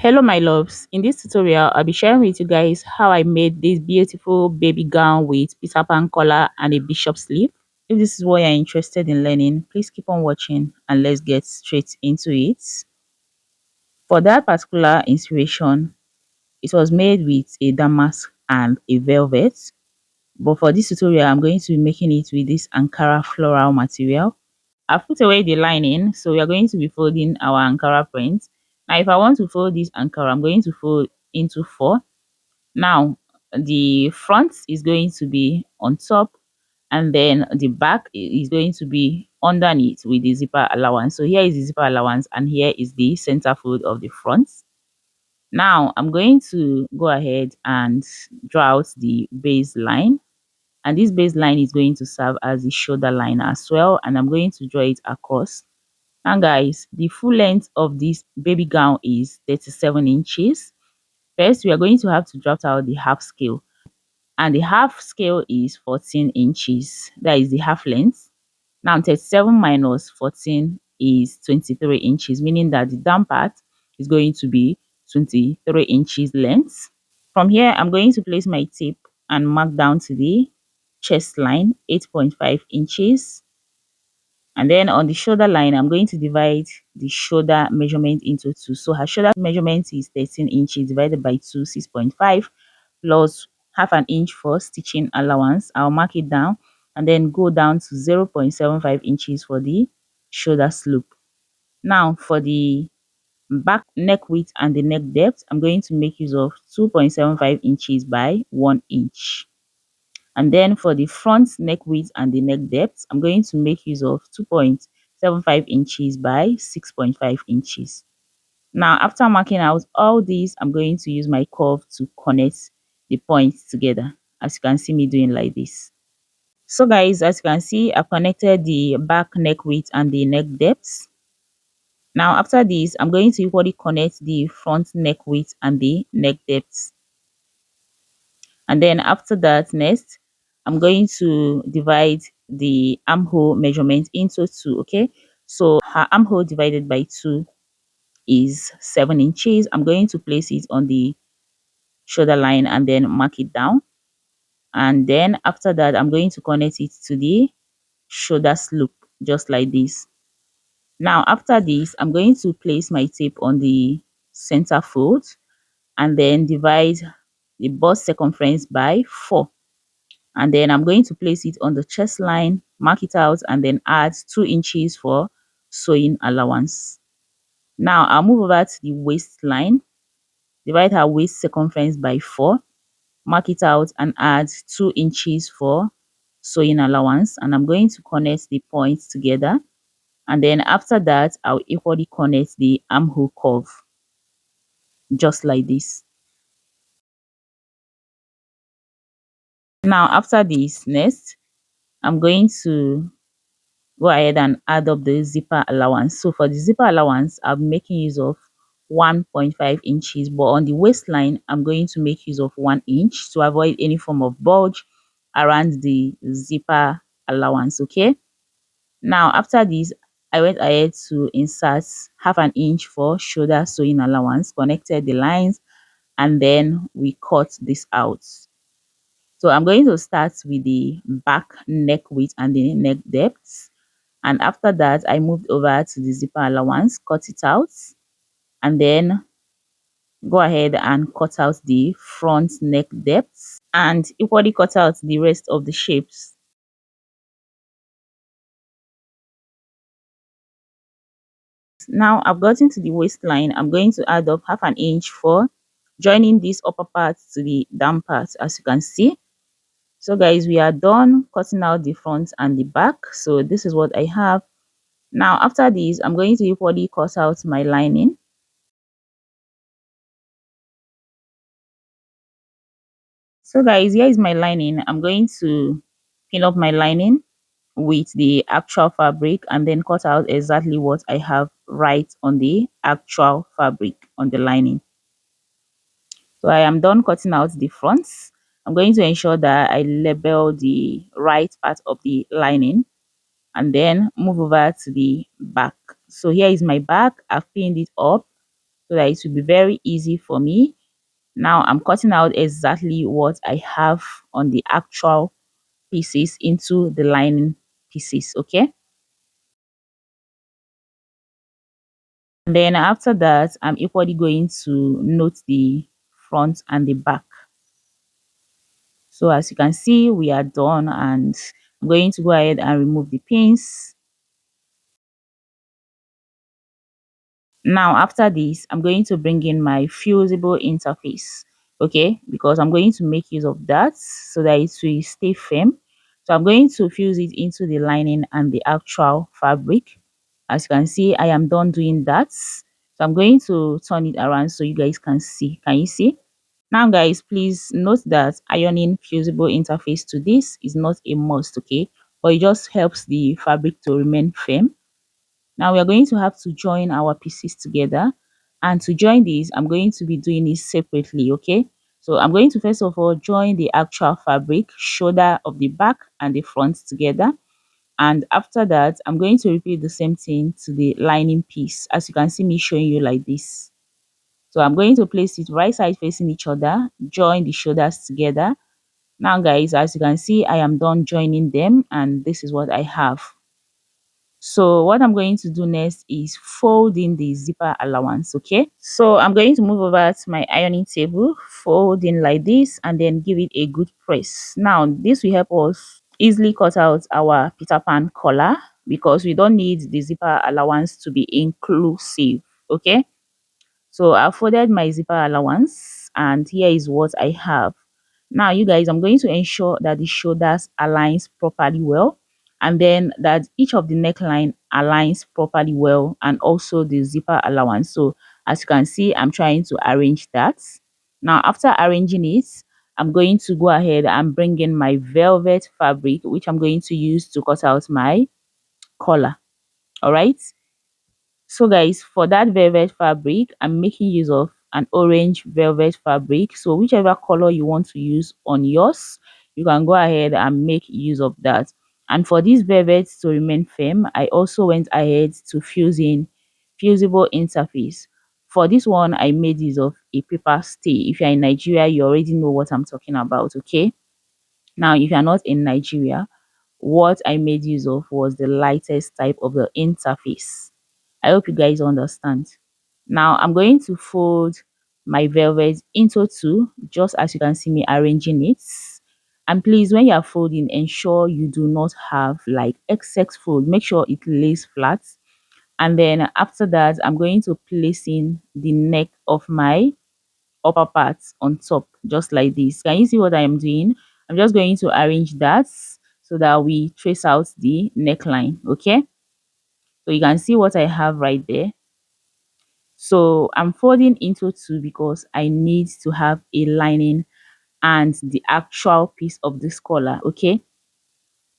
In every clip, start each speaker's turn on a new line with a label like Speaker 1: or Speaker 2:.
Speaker 1: Hello my loves, in this tutorial I'll be sharing with you guys how I made this beautiful baby gown with Peter Pan collar and a bishop sleeve. If this is what you're interested in learning, please keep on watching and let's get straight into it. For that particular inspiration, it was made with a damask and a velvet, but for this tutorial I'm going to be making it with this Ankara floral material. I've put away the lining, so we are going to be folding our Ankara print. Now, if I want to fold this Ankara, I'm going to fold into four. Now, the front is going to be on top, and then the back is going to be underneath with the zipper allowance. So here is the zipper allowance, and here is the center fold of the front. Now, I'm going to go ahead and draw out the base line, and this baseline is going to serve as the shoulder line as well, and I'm going to draw it across. And guys, the full length of this baby gown is 37 inches. First, we are going to have to draft out the half scale, and the half scale is 14 inches. That is the half length. Now 37 minus 14 is 23 inches, meaning that the down part is going to be 23 inches length. From here, I'm going to place my tape and mark down to the chest line 8.5 inches. And then on the shoulder line, I'm going to divide the shoulder measurement into two. So her shoulder measurement is 13 inches divided by 2, 6.5, plus half an inch for stitching allowance. I'll mark it down and then go down to 0.75 inches for the shoulder slope. Now for the back neck width and the neck depth, I'm going to make use of 2.75 inches by 1 inch. And then for the front neck width and the neck depth, I'm going to make use of 2.75 inches by 6.5 inches. Now, after marking out all these, I'm going to use my curve to connect the points together, as you can see me doing like this. So guys, as you can see, I've connected the back neck width and the neck depth. Now, after this, I'm going to equally connect the front neck width and the neck depth. And then after that, next, I'm going to divide the armhole measurement into two. Okay, so her armhole divided by 2 is 7 inches. I'm going to place it on the shoulder line and then mark it down. And then after that, I'm going to connect it to the shoulder slope just like this. Now after this, I'm going to place my tape on the center fold and then divide the bust circumference by 4. And then I'm going to place it on the chest line, mark it out, and then add 2 inches for sewing allowance. Now I'll move over to the waistline, divide her waist circumference by 4, mark it out, and add 2 inches for sewing allowance. And I'm going to connect the points together. And then after that, I'll equally connect the armhole curve just like this. Now after this, next, I'm going to go ahead and add up the zipper allowance. So for the zipper allowance, I'm making use of 1.5 inches, but on the waistline, I'm going to make use of 1 inch to avoid any form of bulge around the zipper allowance. Okay, now after this, I went ahead to insert half an inch for shoulder sewing allowance, connected the lines, and then we cut this out. So I'm going to start with the back neck width and the neck depth. And after that, I moved over to the zipper allowance, cut it out, and then go ahead and cut out the front neck depth and equally cut out the rest of the shapes. Now I've gotten to the waistline. I'm going to add up half an inch for joining this upper part to the down part, as you can see. So guys, we are done cutting out the front and the back. So this is what I have. Now after this, I'm going to equally cut out my lining. So guys, here is my lining. I'm going to pin up my lining with the actual fabric and then cut out exactly what I have right on the actual fabric on the lining. So I am done cutting out the fronts. I'm going to ensure that I label the right part of the lining and then move over to the back. So here is my back. I've pinned it up. so that it will be very easy for me. Now I'm cutting out exactly what I have on the actual pieces into the lining pieces, okay? And then after that, I'm equally going to note the front and the back. So as you can see, we are done, and I'm going to go ahead and remove the pins. Now after this, I'm going to bring in my fusible interface, okay, because I'm going to make use of that so that it will stay firm. So I'm going to fuse it into the lining and the actual fabric. As you can see, I am done doing that. So I'm going to turn it around so you guys can see. Can you see? Now guys, please note that ironing fusible interface to this is not a must, okay, but it just helps the fabric to remain firm. Now we are going to have to join our pieces together, and to join these I'm going to be doing it separately, okay? So I'm going to first of all join the actual fabric shoulder of the back and the front together, and after that I'm going to repeat the same thing to the lining piece, as you can see me showing you like this. So I'm going to place it right side facing each other, join the shoulders together. Now guys, as you can see, I am done joining them, and this is what I have. So what I'm going to do next is fold in the zipper allowance, okay? So I'm going to move over to my ironing table, fold in like this, and then give it a good press. Now this will help us easily cut out our Peter Pan collar, because we don't need the zipper allowance to be inclusive, okay? So I folded my zipper allowance, and here is what I have. Now you guys, I'm going to ensure that the shoulders aligns properly well, and then that each of the neckline aligns properly well, and also the zipper allowance. So as you can see, I'm trying to arrange that. Now after arranging it, I'm going to go ahead and bring in my velvet fabric, which I'm going to use to cut out my collar. All right. So guys, for that velvet fabric, I'm making use of an orange velvet fabric. So whichever color you want to use on yours, you can go ahead and make use of that. And for this velvet to remain firm, I also went ahead to fuse in fusible interface. For this one, I made use of a paper stay. If you're in Nigeria, you already know what I'm talking about, okay? Now, if you're not in Nigeria, what I made use of was the lightest type of the interface. I hope you guys understand. Now I'm going to fold my velvet into two, just as you can see me arranging it. And please, when you are folding, ensure you do not have like excess fold. Make sure it lays flat. And then after that, I'm going to place in the neck of my upper part on top, just like this. Can you see what I am doing? I'm just going to arrange that so that we trace out the neckline, okay? So you can see what I have right there. So I'm folding into two because I need to have a lining and the actual piece of this collar, okay?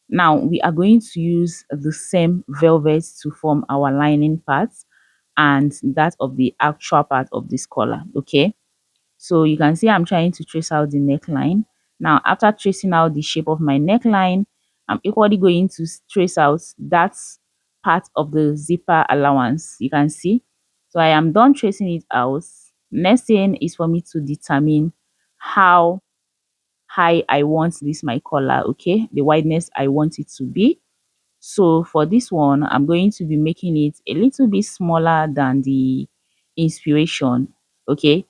Speaker 1: Now we are going to use the same velvet to form our lining part and that of the actual part of this collar, okay? So you can see I'm trying to trace out the neckline. Now, after tracing out the shape of my neckline, I'm equally going to trace out that part of the zipper allowance. You can see. So I am done tracing it out. Next thing is for me to determine how high I want this my collar, okay? The wideness I want it to be. So for this one, I'm going to be making it a little bit smaller than the inspiration, okay?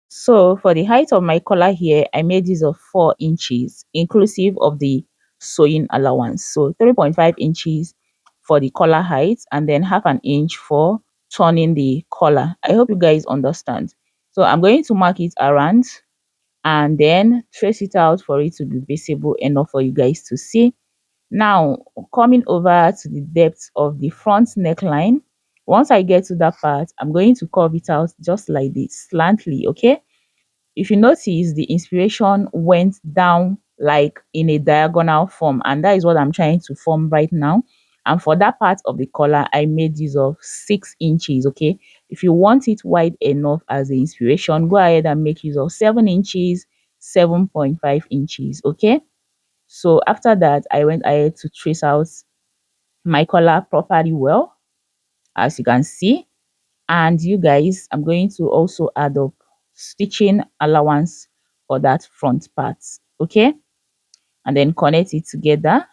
Speaker 1: So for the height of my collar here, I made use of 4 inches, inclusive of the sewing allowance. So 3.5 inches for the collar height, and then half an inch for turning the collar. I hope you guys understand. So I'm going to mark it around and then trace it out for it to be visible enough for you guys to see. Now, coming over to the depth of the front neckline, once I get to that part, I'm going to curve it out just like this, slantly, okay? If you notice, the inspiration went down like in a diagonal form, and that is what I'm trying to form right now. And for that part of the collar, I made use of 6 inches, okay? If you want it wide enough as the inspiration, go ahead and make use of 7 inches, 7.5 inches, okay? So after that, I went ahead to trace out my collar properly well, as you can see. And you guys, I'm going to also add up stitching allowance for that front part. Okay, and then connect it together.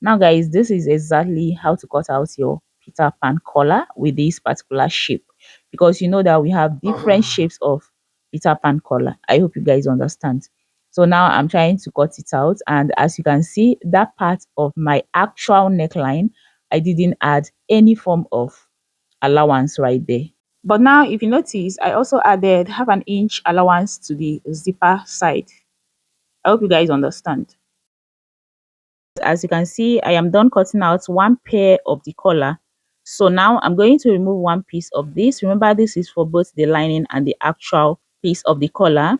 Speaker 1: Now guys, this is exactly how to cut out your Peter Pan collar with this particular shape, because you know that we have different shapes of Peter Pan collar. I hope you guys understand. So now I'm trying to cut it out, and as you can see, that part of my actual neckline, I didn't add any form of allowance right there. But now if you notice, I also added half an inch allowance to the zipper side. I hope you guys understand. As you can see, I am done cutting out one pair of the collar. So now I'm going to remove one piece of this. Remember, this is for both the lining and the actual piece of the collar.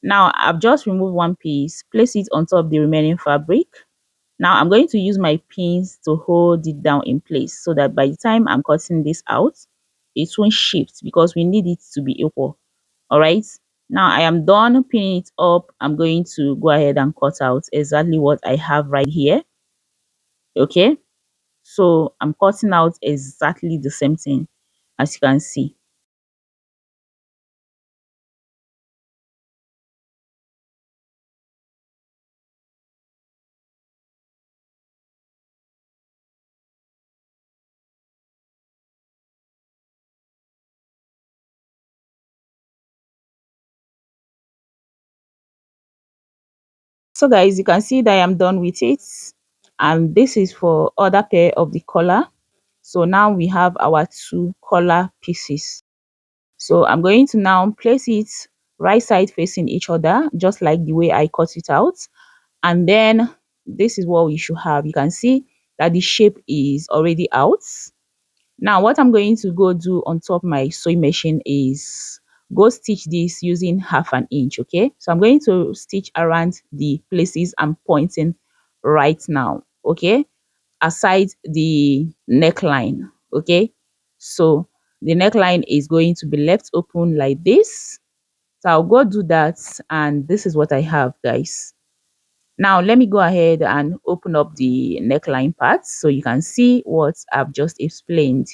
Speaker 1: Now I've just removed one piece, place it on top of the remaining fabric. Now I'm going to use my pins to hold it down in place so that by the time I'm cutting this out, it won't shift because we need it to be equal. All right. Now I am done pinning it up. I'm going to go ahead and cut out exactly what I have right here. Okay, so I'm cutting out exactly the same thing, as you can see. So guys, you can see that I am done with it, and this is for other pair of the collar. So now we have our two collar pieces. So I'm going to now place it right side facing each other, just like the way I cut it out. And then this is what we should have. You can see that the shape is already out. Now, what I'm going to go do on top my sewing machine is go stitch this using half an inch. Okay, so I'm going to stitch around the places I'm pointing right now. Okay, aside the neckline. Okay, so the neckline is going to be left open like this. So I'll go do that, and this is what I have, guys. Now let me go ahead and open up the neckline part so you can see what I've just explained.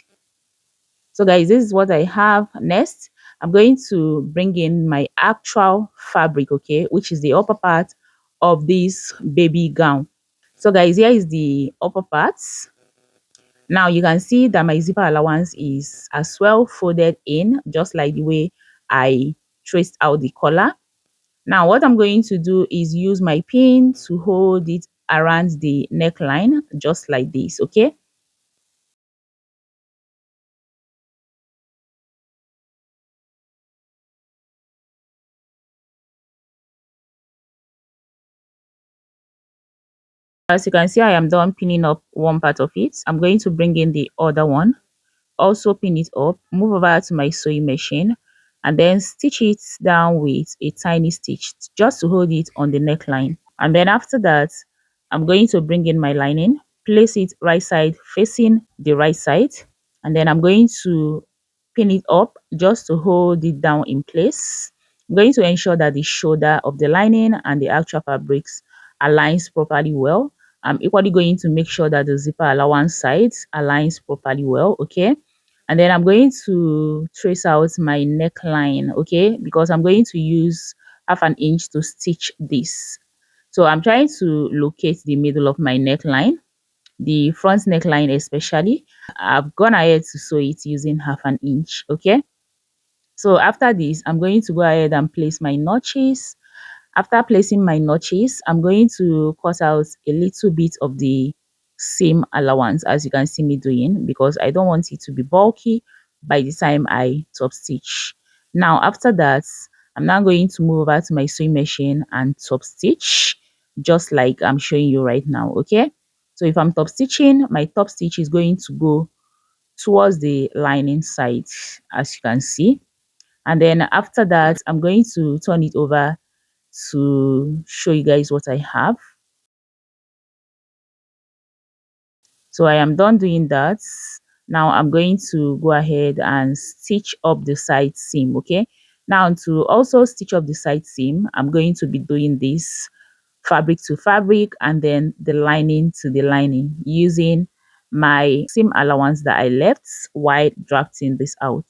Speaker 1: So guys, this is what I have. Next, I'm going to bring in my actual fabric, okay, which is the upper part of this baby gown. So guys, here is the upper parts. Now you can see that my zipper allowance is as well folded in, just like the way I traced out the collar. Now what I'm going to do is use my pin to hold it around the neckline, just like this, okay? As you can see, I am done pinning up one part of it. I'm going to bring in the other one, also pin it up, move over to my sewing machine, and then stitch it down with a tiny stitch just to hold it on the neckline. And then after that, I'm going to bring in my lining, place it right side facing the right side, and then I'm going to pin it up just to hold it down in place. I'm going to ensure that the shoulder of the lining and the actual fabrics aligns properly well. I'm equally going to make sure that the zipper allowance side aligns properly well, okay? And then I'm going to trace out my neckline, okay? Because I'm going to use half an inch to stitch this. So I'm trying to locate the middle of my neckline, the front neckline especially. I've gone ahead to sew it using half an inch, okay? So after this, I'm going to go ahead and place my notches. After placing my notches, I'm going to cut out a little bit of the seam allowance, as you can see me doing, because I don't want it to be bulky by the time I top stitch. Now after that, I'm now going to move over to my sewing machine and top stitch, just like I'm showing you right now, okay? So if I'm top stitching, my top stitch is going to go towards the lining side, as you can see. And then after that, I'm going to turn it over to show you guys what I have. So I am done doing that. Now I'm going to go ahead and stitch up the side seam, okay? Now to also stitch up the side seam, I'm going to be doing this fabric to fabric and then the lining to the lining using my seam allowance that I left while drafting this out.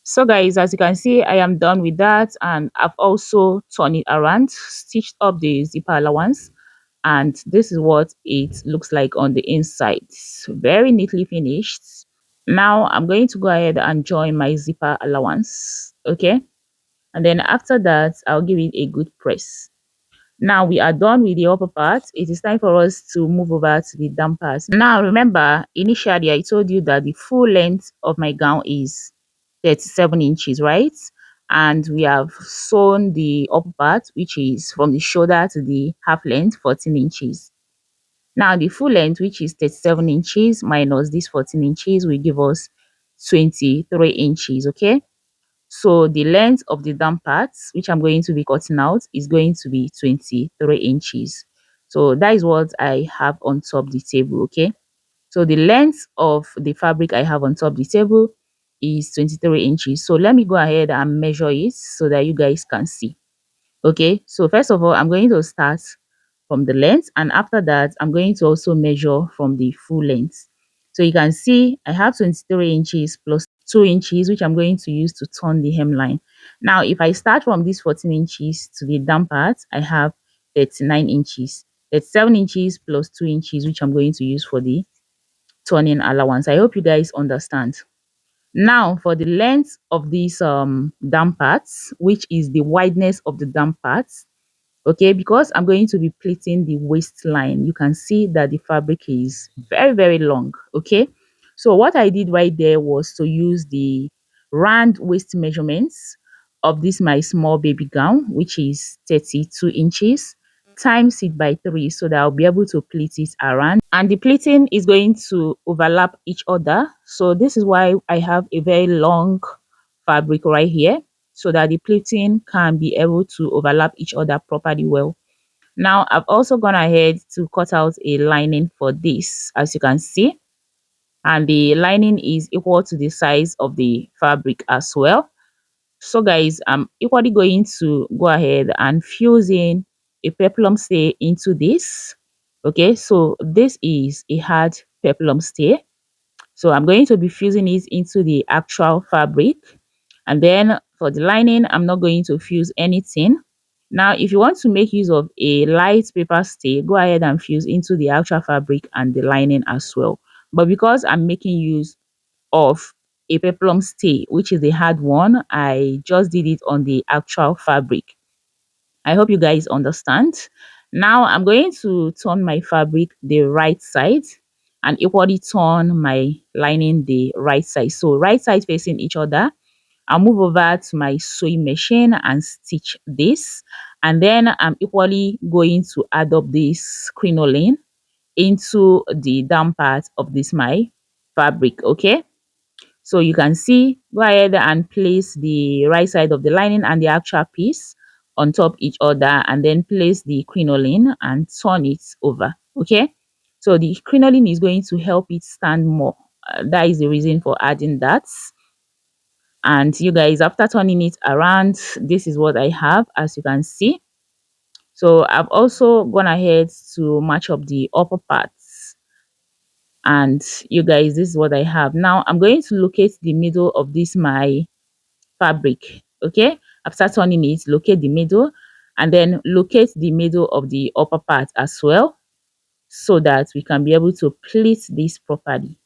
Speaker 1: So guys, as you can see, I am done with that, and I've also turned it around, stitched up the zipper allowance, and this is what it looks like on the inside. Very neatly finished. Now I'm going to go ahead and join my zipper allowance, okay? And then after that, I'll give it a good press. Now we are done with the upper part. It is time for us to move over to the down part. Now remember, initially I told you that the full length of my gown is 37 inches, right? And we have sewn the upper part, which is from the shoulder to the half length, 14 inches. Now the full length, which is 37 inches minus this 14 inches, will give us 23 inches, okay? So the length of the down parts, which I'm going to be cutting out, is going to be 23 inches. So that is what I have on top the table, okay? So the length of the fabric I have on top the table is 23 inches. So let me go ahead and measure it so that you guys can see. Okay, so first of all, I'm going to start from the length, and after that, I'm going to also measure from the full length. So you can see I have 23 inches plus 2 inches, which I'm going to use to turn the hemline. Now, if I start from this 14 inches to the down part, I have 39 inches. 37 inches plus 2 inches, which I'm going to use for the turning allowance. I hope you guys understand. Now for the length of these down parts, which is the wideness of the down parts, okay, because I'm going to be pleating the waistline, you can see that the fabric is very long, okay. So what I did right there was to use the round waist measurements of this my small baby gown, which is 32 inches, times it by 3 so that I'll be able to pleat it around, and the pleating is going to overlap each other. So this is why I have a very long fabric right here, so that the pleating can be able to overlap each other properly well. Now I've also gone ahead to cut out a lining for this, as you can see, and the lining is equal to the size of the fabric as well. So guys, I'm equally going to go ahead and fuse in a peplum stay into this. Okay, so this is a hard peplum stay, so I'm going to be fusing it into the actual fabric. And then for the lining, I'm not going to fuse anything. Now, if you want to make use of a light paper stay, go ahead and fuse into the actual fabric and the lining as well. But because I'm making use of a peplum stay, which is a hard one, I just did it on the actual fabric. I hope you guys understand. Now I'm going to turn my fabric the right side and equally turn my lining the right side. So right side facing each other. I'll move over to my sewing machine and stitch this. And then I'm equally going to add up this crinoline into the down part of this my fabric, okay? So you can see, go ahead and place the right side of the lining and the actual piece on top each other, and then place the crinoline and turn it over, okay? So the crinoline is going to help it stand more. That is the reason for adding that. And you guys, after turning it around, this is what I have, as you can see. So I've also gone ahead to match up the upper parts, and you guys, this is what I have. Now I'm going to locate the middle of this my fabric, okay. After turning it, locate the middle, and then locate the middle of the upper part as well, so that we can be able to pleat this properly.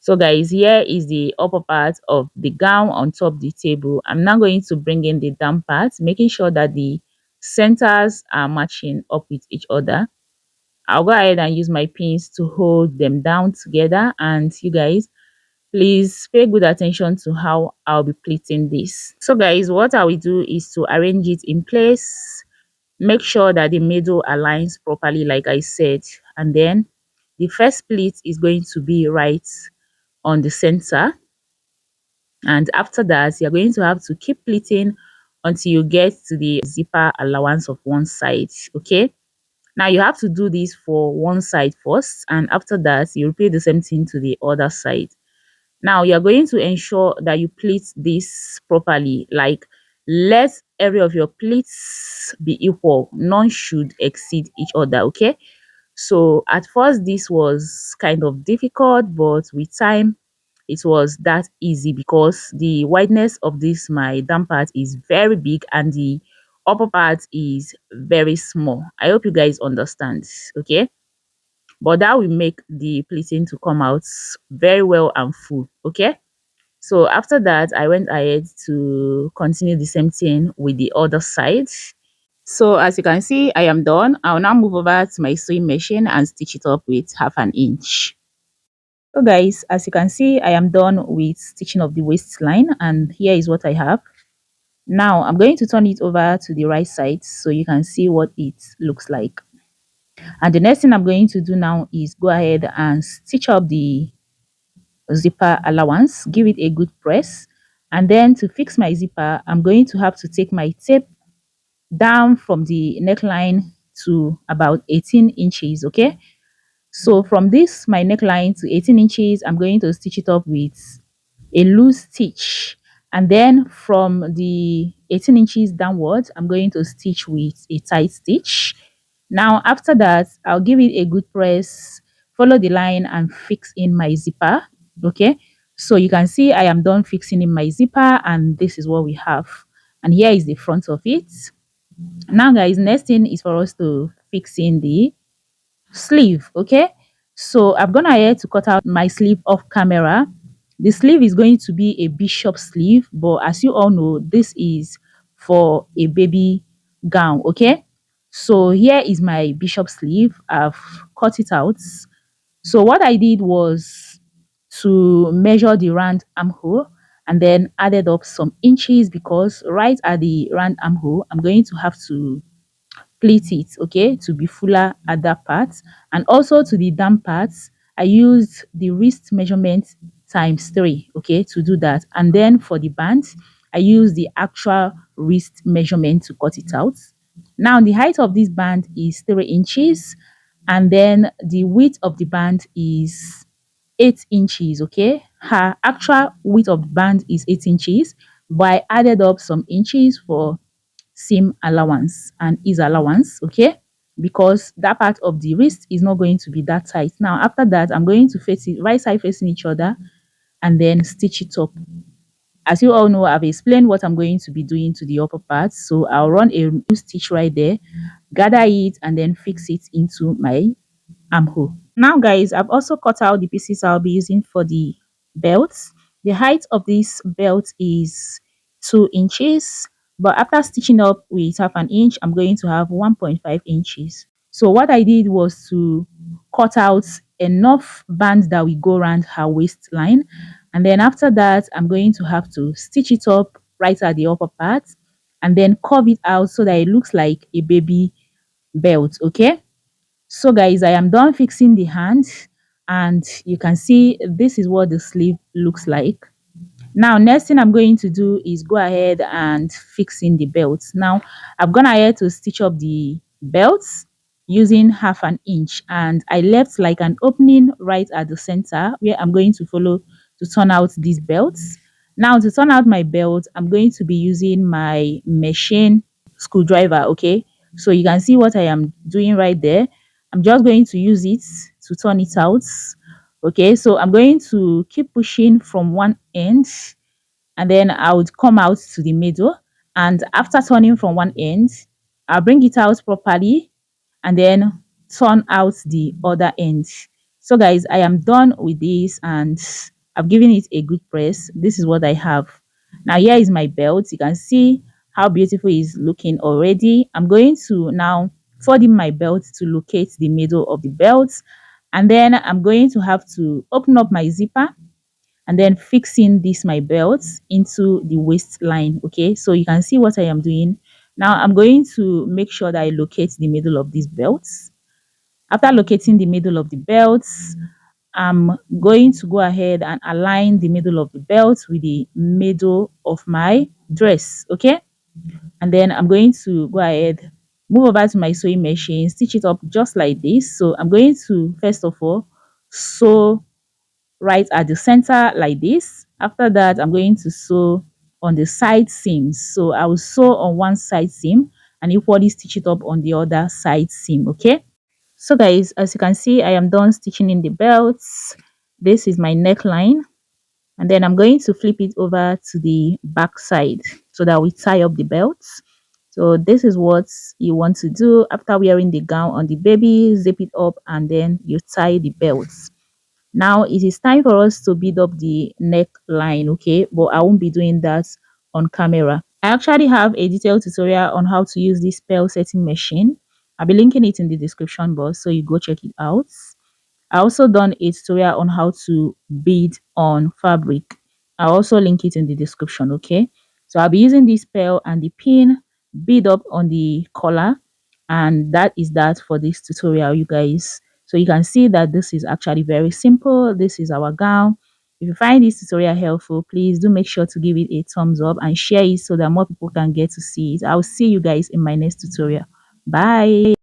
Speaker 1: So guys, here is the upper part of the gown on top the table. I'm now going to bring in the down part, making sure that the centers are matching up with each other. I'll go ahead and use my pins to hold them down together, and you guys, please pay good attention to how I'll be pleating this. So guys, what I will do is to arrange it in place, make sure that the middle aligns properly like I said, and then the first pleat is going to be right on the center, and after that you're going to have to keep pleating until you get to the zipper allowance of one side, okay. Now you have to do this for one side first, and after that you repeat the same thing to the other side. Now you're going to ensure that you pleat this properly, like let every of your pleats be equal, none should exceed each other, okay. So at first this was kind of difficult, but with time it was that easy because the wideness of this my down part is very big and the upper part is very small. I hope you guys understand. Okay, but that will make the pleating to come out very well and full. Okay, so after that I went ahead to continue the same thing with the other side. So as you can see, I am done. I'll now move over to my sewing machine and stitch it up with 1/2 inch. So guys, as you can see, I am done with stitching of the waistline, and here is what I have. Now I'm going to turn it over to the right side so you can see what it looks like. And the next thing I'm going to do now is go ahead and stitch up the zipper allowance, give it a good press. And then to fix my zipper, I'm going to have to take my tape down from the neckline to about 18 inches. Okay, so from this my neckline to 18 inches, I'm going to stitch it up with a loose stitch, and then from the 18 inches downwards I'm going to stitch with a tight stitch. Now after that I'll give it a good press, follow the line and fix in my zipper. Okay, so you can see I am done fixing in my zipper, and this is what we have, and here is the front of it. Now guys, next thing is for us to fix in the sleeve. Okay, so I've gone ahead to cut out my sleeve off camera. The sleeve is going to be a bishop sleeve, but as you all know, this is for a baby gown. Okay, so here is my bishop sleeve. I've cut it out. So what I did was to measure the round armhole and then added up some inches, because right at the round armhole I'm going to have to pleat it, okay, to be fuller at that part. And also to the down parts I used the wrist measurement times 3, okay, to do that. And then for the band I used the actual wrist measurement to cut it out. Now the height of this band is 3 inches, and then the width of the band is 8 inches. Okay, her actual width of the band is 8 inches, but I added up some inches for seam allowance and ease allowance. Okay, because that part of the wrist is not going to be that tight. Now after that I'm going to face it right side facing each other and then stitch it up. As you all know, I've explained what I'm going to be doing to the upper part, so I'll run a new stitch right there, gather it and then fix it into my armhole. Now guys, I've also cut out the pieces I'll be using for the belt. The height of this belt is 2 inches, but after stitching up with 1/2 inch I'm going to have 1.5 inches. So what I did was to cut out enough band that will go around her waistline, and then after that I'm going to have to stitch it up right at the upper part and then curve it out so that it looks like a baby belt. Okay, so guys, I am done fixing the hand, and you can see this is what the sleeve looks like. Now next thing I'm going to do is go ahead and fix in the belt. Now I've gone ahead to stitch up the belts using 1/2 inch, and I left like an opening right at the center where I'm going to follow to turn out these belts. Now to turn out my belt I'm going to be using my machine screwdriver. Okay, so you can see what I am doing right there. I'm just going to use it to turn it out. Okay, so I'm going to keep pushing from one end, and then I would come out to the middle, and after turning from one end I'll bring it out properly and then turn out the other end. So guys, I am done with this and I've given it a good press. This is what I have. Now here is my belt. You can see how beautiful it's looking already. I'm going to now fold in my belt to locate the middle of the belt, and then I'm going to have to open up my zipper and then fixing this my belt into the waistline. Okay, so you can see what I am doing. Now I'm going to make sure that I locate the middle of these belts. After locating the middle of the belts, I'm going to go ahead and align the middle of the belt with the middle of my dress. Okay, and then I'm going to go ahead, move over to my sewing machine, stitch it up just like this. So I'm going to first of all sew right at the center like this. After that I'm going to sew on the side seams. So I will sew on one side seam and equally stitch it up on the other side seam. Okay, so guys, as you can see I am done stitching in the belts. This is my neckline. And then I'm going to flip it over to the back side so that we tie up the belts. So this is what you want to do after wearing the gown on the baby. Zip it up and then you tie the belts. Now it is time for us to bead up the neckline, okay? But I won't be doing that on camera. I actually have a detailed tutorial on how to use this spell setting machine. I'll be linking it in the description box so you go check it out. I also done a tutorial on how to bead on fabric. I'll also link it in the description, okay? So I'll be using this pearl and the pin, bead up on the collar, and that is that for this tutorial, you guys. So you can see that this is actually very simple. This is our gown. If you find this tutorial helpful, please do make sure to give it a thumbs up and share it so that more people can get to see it. I'll see you guys in my next tutorial. Bye.